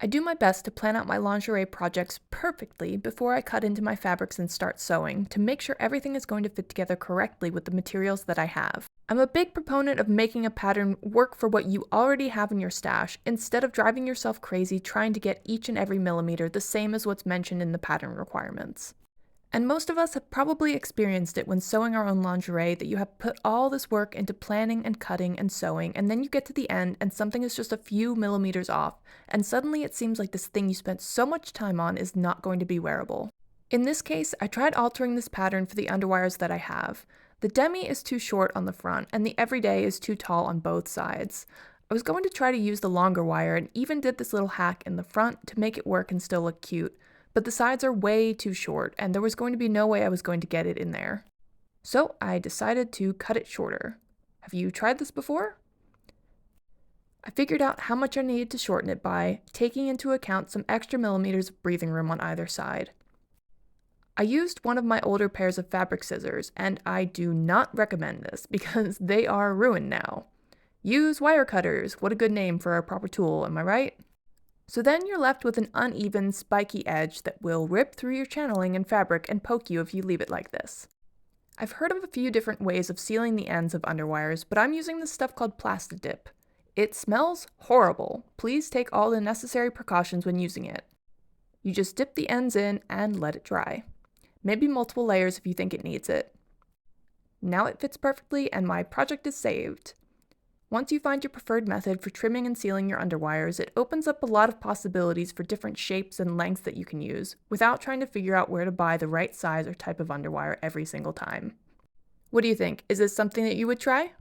I do my best to plan out my lingerie projects perfectly before I cut into my fabrics and start sewing to make sure everything is going to fit together correctly with the materials that I have. I'm a big proponent of making a pattern work for what you already have in your stash instead of driving yourself crazy trying to get each and every millimeter the same as what's mentioned in the pattern requirements. And most of us have probably experienced it when sewing our own lingerie that you have put all this work into planning and cutting and sewing, and then you get to the end and something is just a few millimeters off, and suddenly it seems like this thing you spent so much time on is not going to be wearable. In this case, I tried altering this pattern for the underwires that I have. The demi is too short on the front, and the everyday is too tall on both sides. I was going to try to use the longer wire and even did this little hack in the front to make it work and still look cute, but the sides are way too short, and there was going to be no way I was going to get it in there. So I decided to cut it shorter. Have you tried this before? I figured out how much I needed to shorten it by taking into account some extra millimeters of breathing room on either side. I used one of my older pairs of fabric scissors, and I do not recommend this because they are ruined now. Use wire cutters, what a good name for a proper tool, am I right? So then you're left with an uneven, spiky edge that will rip through your channeling and fabric and poke you if you leave it like this. I've heard of a few different ways of sealing the ends of underwires, but I'm using this stuff called Plasti-Dip. It smells horrible. Please take all the necessary precautions when using it. You just dip the ends in and let it dry. Maybe multiple layers if you think it needs it. Now it fits perfectly and my project is saved. Once you find your preferred method for trimming and sealing your underwires, it opens up a lot of possibilities for different shapes and lengths that you can use, without trying to figure out where to buy the right size or type of underwire every single time. What do you think? Is this something that you would try?